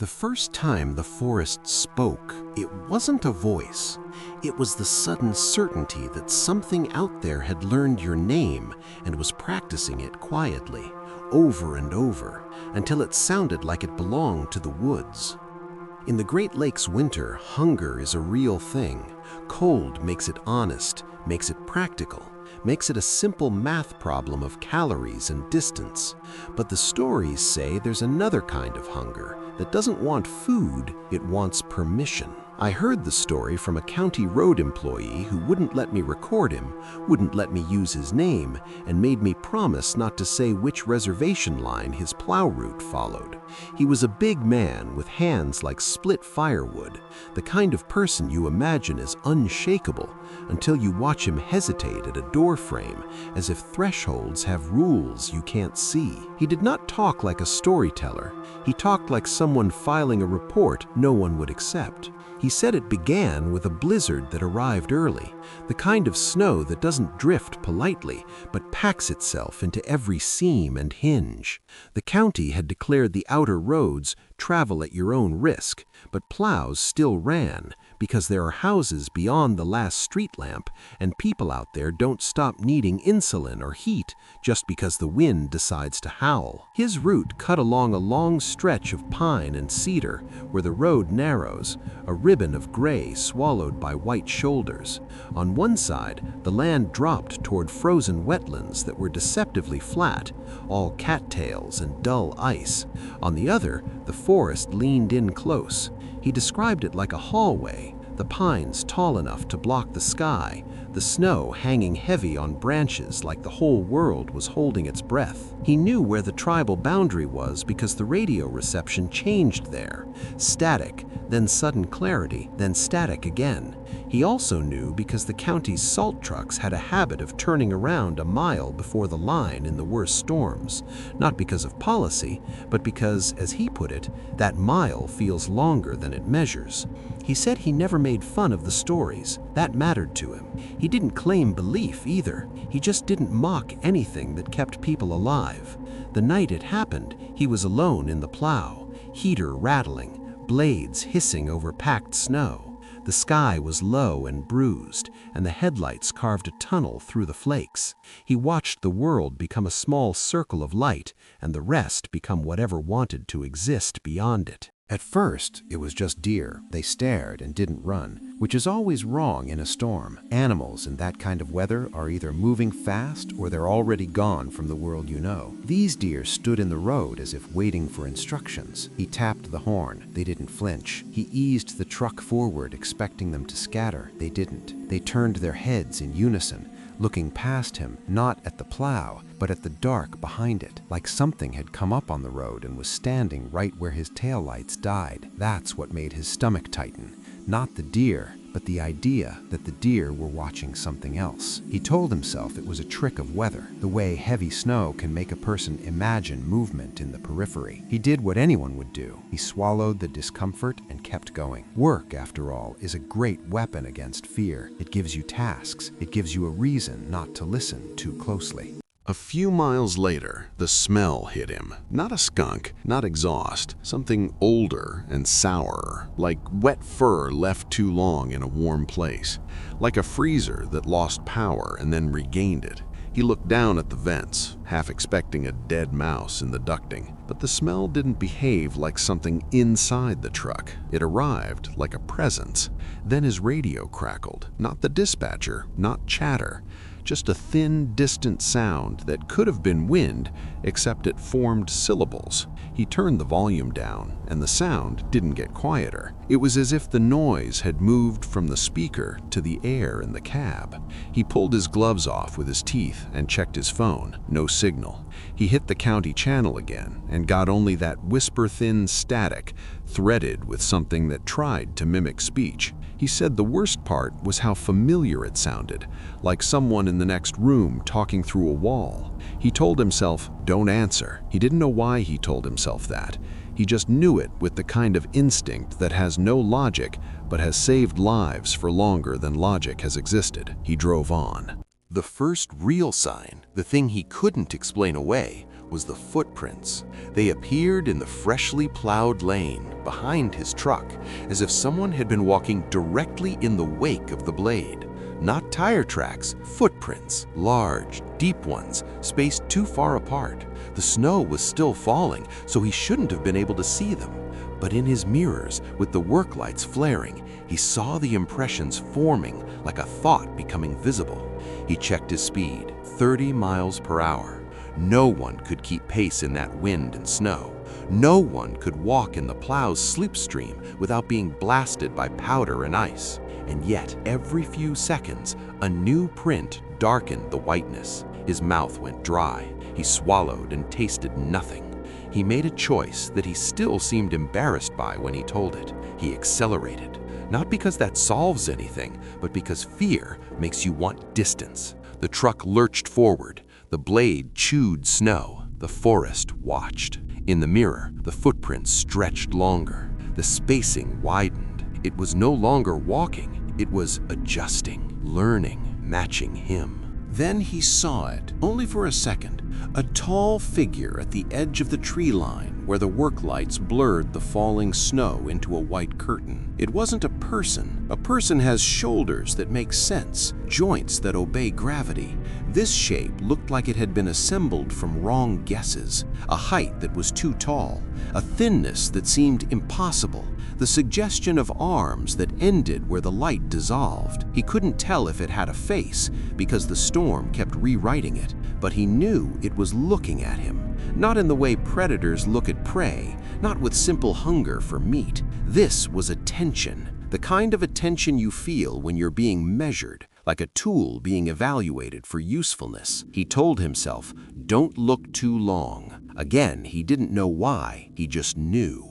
The first time the forest spoke, it wasn't a voice. It was the sudden certainty that something out there had learned your name and was practicing it quietly, over and over, until it sounded like it belonged to the woods. In the Great Lakes winter, hunger is a real thing. Cold makes it honest, makes it practical, makes it a simple math problem of calories and distance. But the stories say there's another kind of hunger that doesn't want food, it wants permission. I heard the story from a county road employee who wouldn't let me record him, wouldn't let me use his name, and made me promise not to say which reservation line his plow route followed. He was a big man with hands like split firewood, the kind of person you imagine as unshakable until you watch him hesitate at a door frame as if thresholds have rules you can't see. He did not talk like a storyteller. He talked like someone filing a report no one would accept. He said it began with a blizzard that arrived early, the kind of snow that doesn't drift politely, but packs itself into every seam and hinge. The county had declared the outer roads travel at your own risk, but plows still ran because there are houses beyond the last street lamp, and people out there don't stop needing insulin or heat just because the wind decides to howl. His route cut along a long stretch of pine and cedar where the road narrows, a ribbon of gray swallowed by white shoulders. On one side, the land dropped toward frozen wetlands that were deceptively flat, all cattails and dull ice. On the other, the forest leaned in close. He described it like a hallway, the pines tall enough to block the sky, the snow hanging heavy on branches like the whole world was holding its breath. He knew where the tribal boundary was because the radio reception changed there. Static, then sudden clarity, then static again. He also knew because the county's salt trucks had a habit of turning around a mile before the line in the worst storms, not because of policy, but because, as he put it, that mile feels longer than it measures. He said he never made fun of the stories. That mattered to him. He didn't claim belief either. He just didn't mock anything that kept people alive. The night it happened, he was alone in the plow, heater rattling, blades hissing over packed snow. The sky was low and bruised, and the headlights carved a tunnel through the flakes. He watched the world become a small circle of light, and the rest become whatever wanted to exist beyond it. At first, it was just deer. They stared and didn't run, which is always wrong in a storm. Animals in that kind of weather are either moving fast or they're already gone from the world you know. These deer stood in the road as if waiting for instructions. He tapped the horn. They didn't flinch. He eased the truck forward, expecting them to scatter. They didn't. They turned their heads in unison, looking past him, not at the plow, but at the dark behind it, like something had come up on the road and was standing right where his taillights died. That's what made his stomach tighten. Not the deer, but the idea that the deer were watching something else. He told himself it was a trick of weather, the way heavy snow can make a person imagine movement in the periphery. He did what anyone would do. He swallowed the discomfort and kept going. Work, after all, is a great weapon against fear. It gives you tasks. It gives you a reason not to listen too closely. A few miles later, the smell hit him. Not a skunk, not exhaust, something older and sourer, like wet fur left too long in a warm place, like a freezer that lost power and then regained it. He looked down at the vents, half expecting a dead mouse in the ducting, but the smell didn't behave like something inside the truck. It arrived like a presence. Then his radio crackled. Not the dispatcher, not chatter. Just a thin, distant sound that could have been wind, except it formed syllables. He turned the volume down, and the sound didn't get quieter. It was as if the noise had moved from the speaker to the air in the cab. He pulled his gloves off with his teeth and checked his phone. No signal. He hit the county channel again and got only that whisper-thin static, threaded with something that tried to mimic speech. He said the worst part was how familiar it sounded, like someone in the next room talking through a wall. He told himself, don't answer. He didn't know why he told himself that. He just knew it with the kind of instinct that has no logic, but has saved lives for longer than logic has existed. He drove on. The first real sign, the thing he couldn't explain away, was the footprints. They appeared in the freshly plowed lane behind his truck, as if someone had been walking directly in the wake of the blade. Not tire tracks, footprints, large, deep ones, spaced too far apart. The snow was still falling, so he shouldn't have been able to see them. But in his mirrors, with the work lights flaring, he saw the impressions forming like a thought becoming visible. He checked his speed, 30 miles per hour. No one could keep pace in that wind and snow. No one could walk in the plow's slipstream without being blasted by powder and ice. And yet, every few seconds, a new print darkened the whiteness. His mouth went dry. He swallowed and tasted nothing. He made a choice that he still seemed embarrassed by when he told it. He accelerated. Not because that solves anything, but because fear makes you want distance. The truck lurched forward. The blade chewed snow. The forest watched. In the mirror, the footprints stretched longer. The spacing widened. It was no longer walking. It was adjusting, learning, matching him. Then he saw it, only for a second, a tall figure at the edge of the tree line where the work lights blurred the falling snow into a white curtain. It wasn't a person. A person has shoulders that make sense, joints that obey gravity. This shape looked like it had been assembled from wrong guesses, a height that was too tall, a thinness that seemed impossible, the suggestion of arms that ended where the light dissolved. He couldn't tell if it had a face because the storm kept rewriting it, but he knew it was looking at him, not in the way predators look at prey, not with simple hunger for meat. This was attention, the kind of attention you feel when you're being measured, like a tool being evaluated for usefulness. He told himself, don't look too long. Again, he didn't know why, he just knew.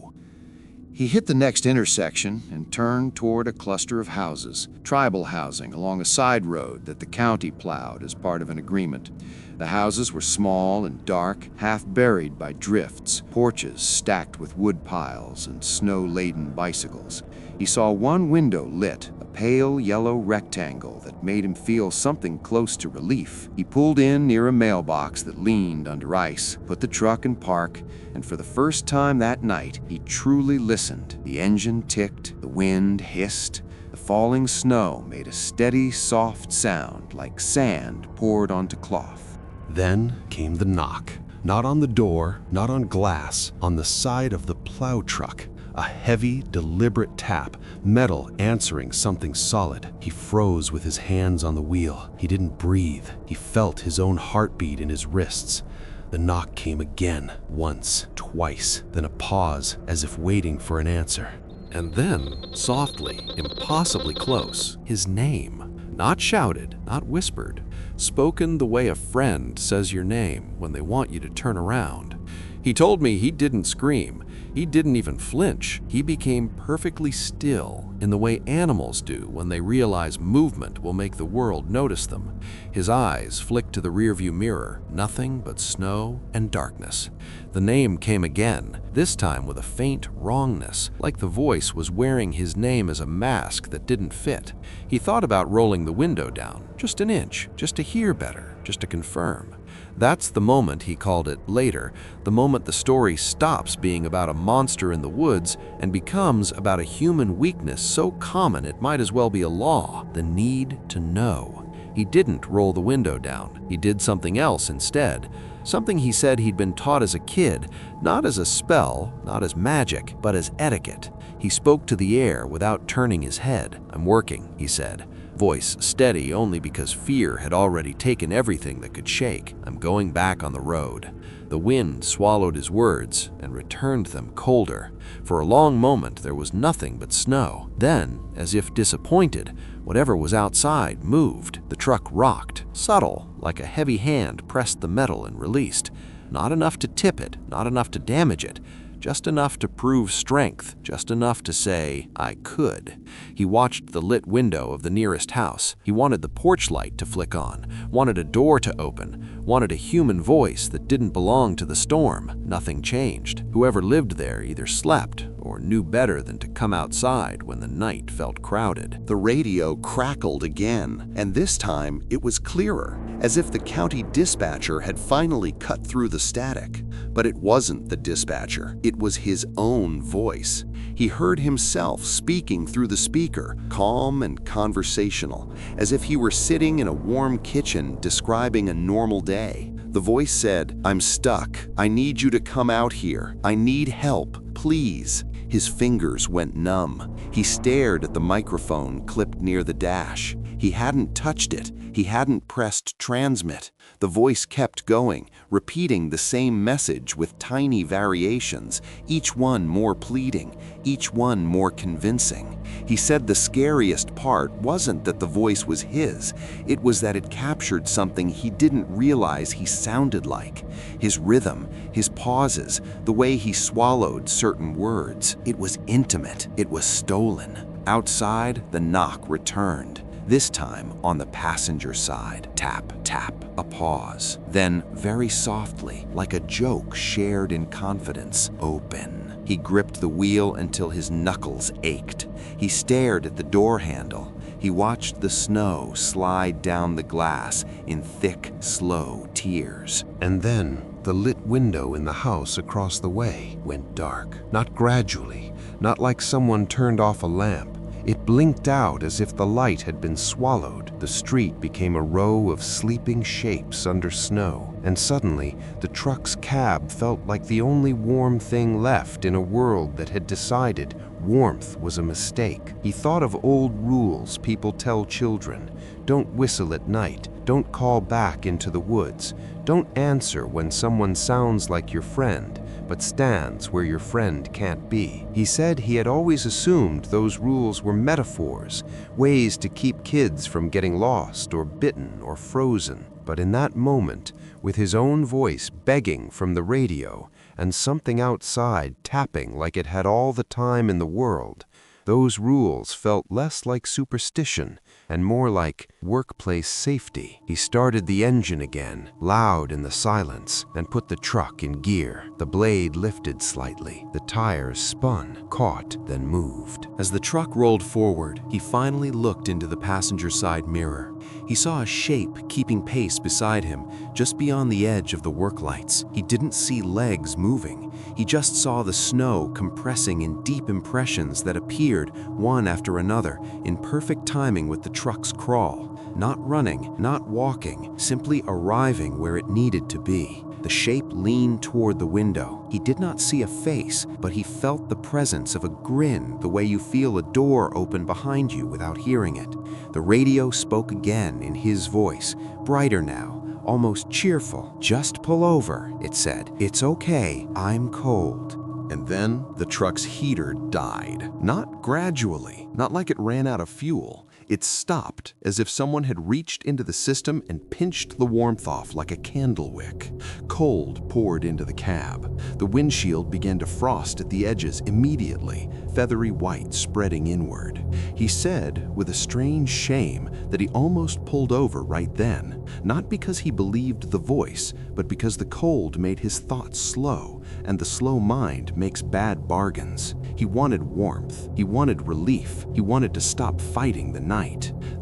He hit the next intersection and turned toward a cluster of houses, tribal housing along a side road that the county plowed as part of an agreement. The houses were small and dark, half buried by drifts, porches stacked with wood piles and snow-laden bicycles. He saw one window lit, a pale yellow rectangle that made him feel something close to relief. He pulled in near a mailbox that leaned under ice, put the truck in park, and for the first time that night, he truly listened. The engine ticked, the wind hissed, the falling snow made a steady, soft sound like sand poured onto cloth. Then came the knock. Not on the door, not on glass, on the side of the plow truck. A heavy, deliberate tap, metal answering something solid. He froze with his hands on the wheel. He didn't breathe. He felt his own heartbeat in his wrists. The knock came again, once, twice, then a pause, as if waiting for an answer. And then, softly, impossibly close, his name. Not shouted, not whispered, spoken the way a friend says your name when they want you to turn around. He told me he didn't scream. He didn't even flinch. He became perfectly still in the way animals do when they realize movement will make the world notice them. His eyes flicked to the rearview mirror, nothing but snow and darkness. The name came again, this time with a faint wrongness, like the voice was wearing his name as a mask that didn't fit. He thought about rolling the window down, just an inch, just to hear better, just to confirm. That's the moment, he called it later, the moment the story stops being about a monster in the woods and becomes about a human weakness so common it might as well be a law, the need to know. He didn't roll the window down. He did something else instead. Something he said he'd been taught as a kid, not as a spell, not as magic, but as etiquette. He spoke to the air without turning his head. "I'm working," he said. Voice steady only because fear had already taken everything that could shake. "I'm going back on the road." The wind swallowed his words and returned them colder. For a long moment there was nothing but snow. Then, as if disappointed, whatever was outside moved. The truck rocked, subtle, like a heavy hand pressed the metal and released. Not enough to tip it, not enough to damage it, just enough to prove strength, just enough to say, "I could." He watched the lit window of the nearest house. He wanted the porch light to flick on, wanted a door to open, wanted a human voice that didn't belong to the storm. Nothing changed. Whoever lived there either slept or knew better than to come outside when the night felt crowded. The radio crackled again, and this time it was clearer. as if the county dispatcher had finally cut through the static. But it wasn't the dispatcher, it was his own voice. He heard himself speaking through the speaker, calm and conversational, as if he were sitting in a warm kitchen describing a normal day. The voice said, "I'm stuck. I need you to come out here. I need help, please." His fingers went numb. He stared at the microphone clipped near the dash. He hadn't touched it. He hadn't pressed transmit. The voice kept going, repeating the same message with tiny variations, each one more pleading, each one more convincing. He said the scariest part wasn't that the voice was his, it was that it captured something he didn't realize he sounded like. His rhythm, his pauses, the way he swallowed certain words. It was intimate. It was stolen. Outside, the knock returned. This time on the passenger side. Tap, tap, a pause. Then, very softly, like a joke shared in confidence, open. He gripped the wheel until his knuckles ached. He stared at the door handle. He watched the snow slide down the glass in thick, slow tears. And then the lit window in the house across the way went dark. Not gradually, not like someone turned off a lamp. It blinked out as if the light had been swallowed. The street became a row of sleeping shapes under snow, and suddenly the truck's cab felt like the only warm thing left in a world that had decided warmth was a mistake. He thought of old rules people tell children. Don't whistle at night. Don't call back into the woods. Don't answer when someone sounds like your friend, but stands where your friend can't be. He said he had always assumed those rules were metaphors, ways to keep kids from getting lost or bitten or frozen. But in that moment, with his own voice begging from the radio and something outside tapping like it had all the time in the world, those rules felt less like superstition and more like workplace safety. He started the engine again, loud in the silence, and put the truck in gear. The blade lifted slightly. The tires spun, caught, then moved. As the truck rolled forward, he finally looked into the passenger side mirror. He saw a shape keeping pace beside him, just beyond the edge of the work lights. He didn't see legs moving. He just saw the snow compressing in deep impressions that appeared one after another, in perfect timing with the truck's crawl. Not running, not walking, simply arriving where it needed to be. The shape leaned toward the window. He did not see a face, but he felt the presence of a grin, the way you feel a door open behind you without hearing it. The radio spoke again in his voice, brighter now, almost cheerful. "Just pull over," it said. "It's okay, I'm cold." And then the truck's heater died. Not gradually, not like it ran out of fuel. It stopped, as if someone had reached into the system and pinched the warmth off like a candle wick. Cold poured into the cab. The windshield began to frost at the edges immediately, feathery white spreading inward. He said, with a strange shame, that he almost pulled over right then, not because he believed the voice, but because the cold made his thoughts slow, and the slow mind makes bad bargains. He wanted warmth. He wanted relief. He wanted to stop fighting the night.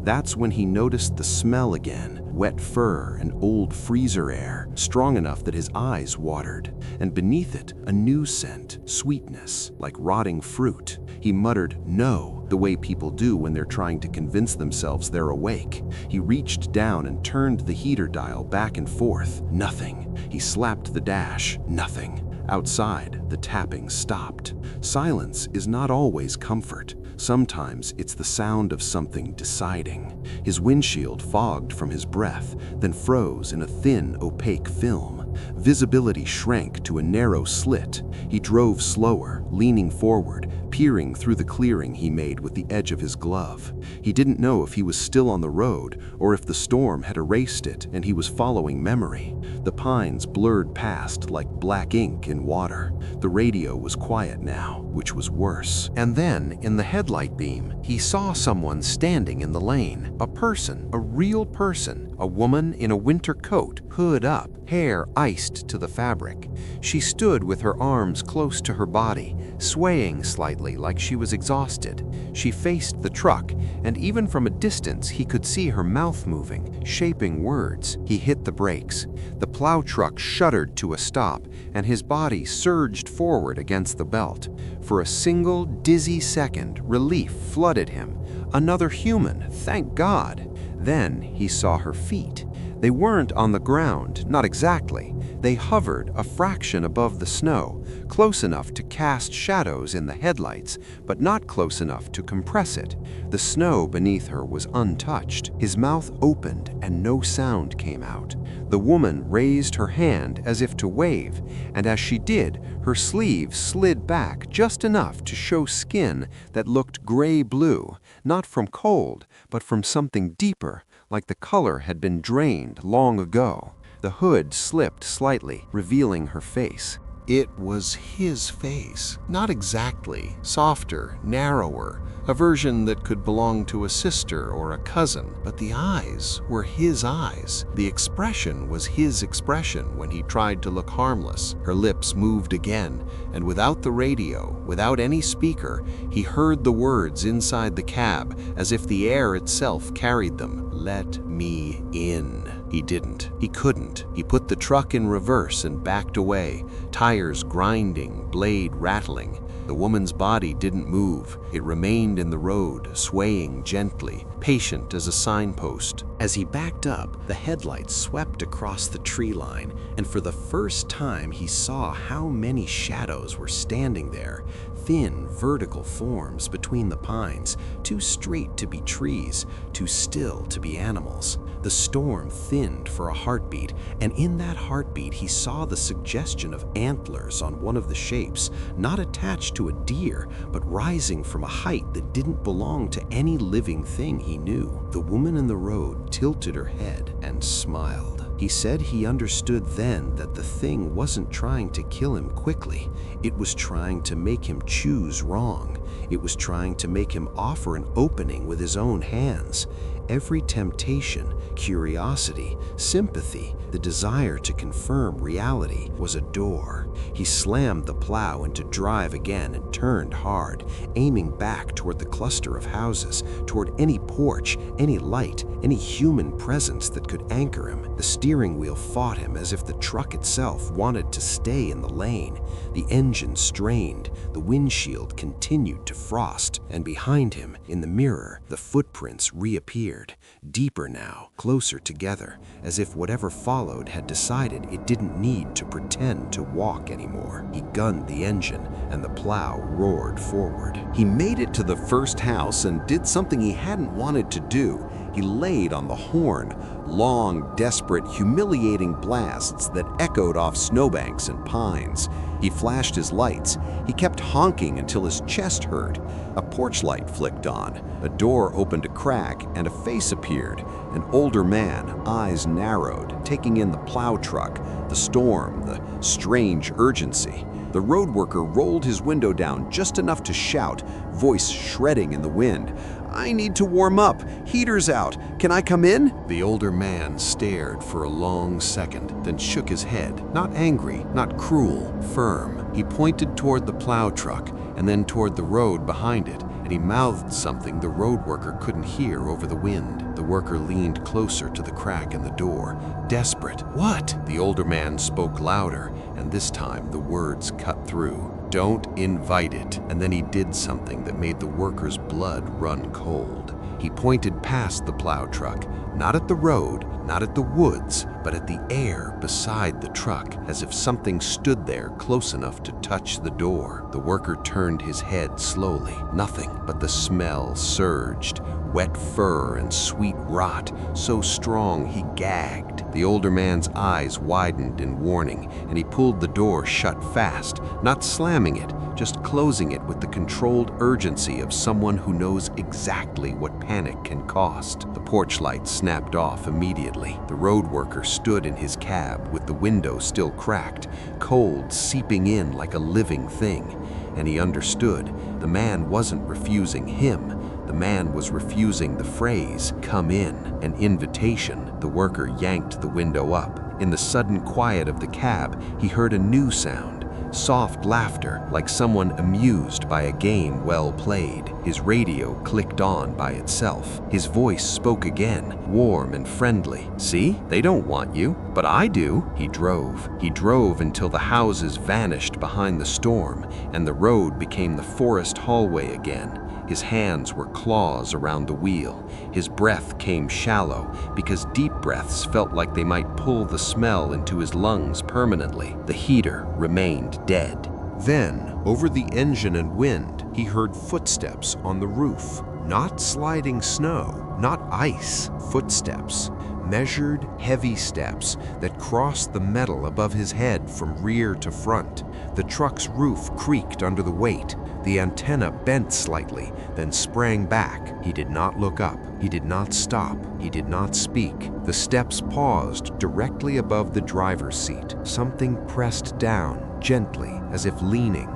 That's when he noticed the smell again, wet fur and old freezer air, strong enough that his eyes watered, and beneath it, a new scent, sweetness, like rotting fruit. He muttered, "No," the way people do when they're trying to convince themselves they're awake. He reached down and turned the heater dial back and forth. Nothing. He slapped the dash. Nothing. Outside, the tapping stopped. Silence is not always comfort. Sometimes it's the sound of something deciding. His windshield fogged from his breath, then froze in a thin, opaque film. Visibility shrank to a narrow slit. He drove slower, leaning forward, peering through the clearing he made with the edge of his glove. He didn't know if he was still on the road or if the storm had erased it and he was following memory. The pines blurred past like black ink in water. The radio was quiet now, which was worse. And then, in the headlight beam, he saw someone standing in the lane. A person, a real person, a woman in a winter coat, hood up, hair iced to the fabric. She stood with her arms close to her body, swaying slightly quietly like she was exhausted. She faced the truck, and even from a distance he could see her mouth moving, shaping words. He hit the brakes. The plow truck shuddered to a stop, and his body surged forward against the belt. For a single, dizzy second, relief flooded him. Another human, thank God. Then he saw her feet. They weren't on the ground, not exactly. They hovered a fraction above the snow, close enough to cast shadows in the headlights, but not close enough to compress it. The snow beneath her was untouched. His mouth opened and no sound came out. The woman raised her hand as if to wave, and as she did, her sleeve slid back just enough to show skin that looked gray-blue, not from cold, but from something deeper, like the color had been drained long ago. The hood slipped slightly, revealing her face. It was his face. Not exactly. Softer, narrower, a version that could belong to a sister or a cousin. But the eyes were his eyes. The expression was his expression when he tried to look harmless. Her lips moved again, and without the radio, without any speaker, he heard the words inside the cab as if the air itself carried them. "Let me in." He didn't. He couldn't. He put the truck in reverse and backed away, tires grinding, blade rattling. The woman's body didn't move. It remained in the road, swaying gently, patient as a signpost. As he backed up, the headlights swept across the tree line, and for the first time he saw how many shadows were standing there, thin, vertical forms between the pines, too straight to be trees, too still to be animals. The storm thinned for a heartbeat, and in that heartbeat he saw the suggestion of antlers on one of the shapes, not attached to a deer, but rising from a height that didn't belong to any living thing he knew. The woman in the road tilted her head and smiled. He said he understood then that the thing wasn't trying to kill him quickly. It was trying to make him choose wrong. It was trying to make him offer an opening with his own hands. Every temptation, curiosity, sympathy, the desire to confirm reality was a door. He slammed the plow into drive again and turned hard, aiming back toward the cluster of houses, toward any porch, any light, any human presence that could anchor him. The steering wheel fought him as if the truck itself wanted to stay in the lane. The engine strained, the windshield continued to frost, and behind him, in the mirror, the footprints reappeared, deeper now, closer together, as if whatever followed had decided it didn't need to pretend to walk anymore. He gunned the engine, and the plow roared forward. He made it to the first house and did something he hadn't wanted to do. He laid on the horn, long, desperate, humiliating blasts that echoed off snowbanks and pines. He flashed his lights. He kept honking until his chest hurt. A porch light flicked on. A door opened a crack and a face appeared. An older man, eyes narrowed, taking in the plow truck, the storm, the strange urgency. The road worker rolled his window down just enough to shout, voice shredding in the wind. "I need to warm up. Heater's out. Can I come in?" The older man stared for a long second, then shook his head. Not angry, not cruel, firm. He pointed toward the plow truck and then toward the road behind it, and he mouthed something the road worker couldn't hear over the wind. The worker leaned closer to the crack in the door, desperate. "What?" The older man spoke louder, and this time the words cut through. "Don't invite it." And then he did something that made the worker's blood run cold. He pointed past the plow truck, not at the road, not at the woods, but at the air beside the truck, as if something stood there close enough to touch the door. The worker turned his head slowly. Nothing, but the smell surged. Wet fur and sweet rot, so strong he gagged. The older man's eyes widened in warning, and he pulled the door shut fast, not slamming it, just closing it with the controlled urgency of someone who knows exactly what panic can cost. The porch light snapped off immediately. The road worker stood in his cab with the window still cracked, cold seeping in like a living thing. And he understood. The man wasn't refusing him. The man was refusing the phrase, "Come in," an invitation. The worker yanked the window up. In the sudden quiet of the cab, he heard a new sound, Soft laughter, like someone amused by a game well played. His radio clicked on by itself. His voice spoke again, warm and friendly. "See? They don't want you, but I do." He drove. He drove until the houses vanished behind the storm, and the road became the forest hallway again. His hands were claws around the wheel. His breath came shallow because deep breaths felt like they might pull the smell into his lungs permanently. The heater remained dead. Then, over the engine and wind, he heard footsteps on the roof. Not sliding snow, not ice, footsteps. Measured, heavy steps that crossed the metal above his head from rear to front. The truck's roof creaked under the weight. The antenna bent slightly, then sprang back. He did not look up. He did not stop. He did not speak. The steps paused directly above the driver's seat. Something pressed down, gently, as if leaning.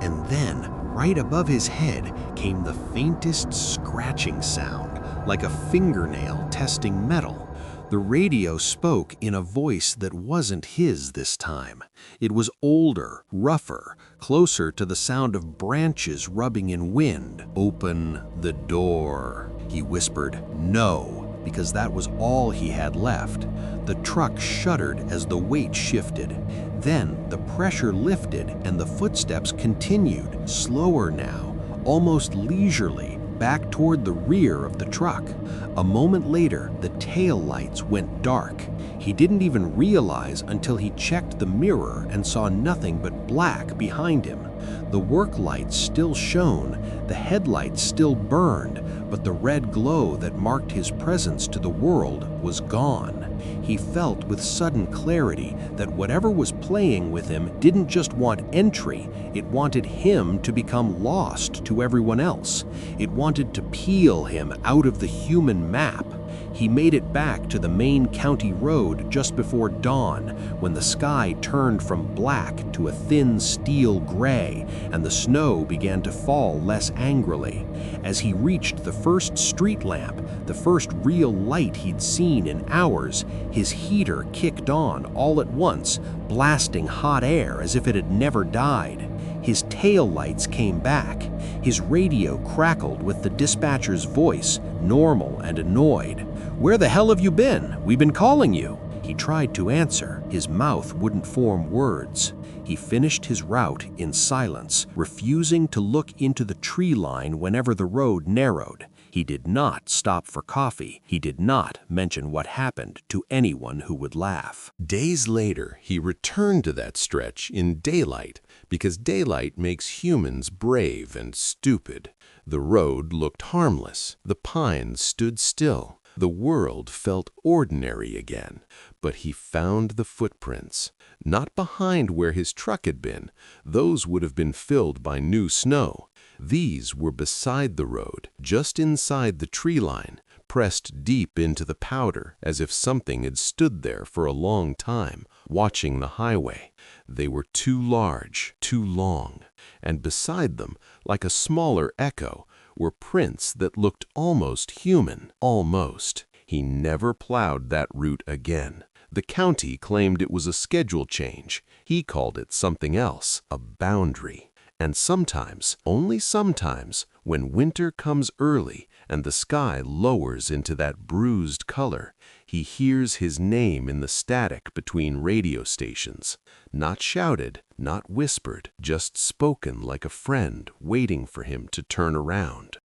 And then, right above his head, came the faintest scratching sound, like a fingernail testing metal. The radio spoke in a voice that wasn't his this time. It was older, rougher, closer to the sound of branches rubbing in wind. "Open the door," he whispered. "No," because that was all he had left. The truck shuddered as the weight shifted. Then the pressure lifted and the footsteps continued, slower now, almost leisurely, back toward the rear of the truck. A moment later, the tail lights went dark. He didn't even realize until he checked the mirror and saw nothing but black behind him. The work lights still shone, the headlights still burned, but the red glow that marked his presence to the world was gone. He felt with sudden clarity that whatever was playing with him didn't just want entry, it wanted him to become lost to everyone else. It wanted to peel him out of the human map. He made it back to the main county road just before dawn, when the sky turned from black to a thin steel gray, and the snow began to fall less angrily. As he reached the first street lamp, the first real light he'd seen in hours, his heater kicked on all at once, blasting hot air as if it had never died. His tail lights came back. His radio crackled with the dispatcher's voice, normal and annoyed. "Where the hell have you been? We've been calling you." He tried to answer. His mouth wouldn't form words. He finished his route in silence, refusing to look into the tree line whenever the road narrowed. He did not stop for coffee. He did not mention what happened to anyone who would laugh. Days later, he returned to that stretch in daylight, because daylight makes humans brave and stupid. The road looked harmless. The pines stood still. The world felt ordinary again. But he found the footprints, not behind where his truck had been. Those would have been filled by new snow. These were beside the road, just inside the tree line, pressed deep into the powder, as if something had stood there for a long time, watching the highway. They were too large, too long, and beside them, like a smaller echo, were prints that looked almost human, almost. He never plowed that route again. The county claimed it was a schedule change. He called it something else, a boundary. And sometimes, only sometimes, when winter comes early and the sky lowers into that bruised color, he hears his name in the static between radio stations. Not shouted, not whispered, just spoken like a friend waiting for him to turn around.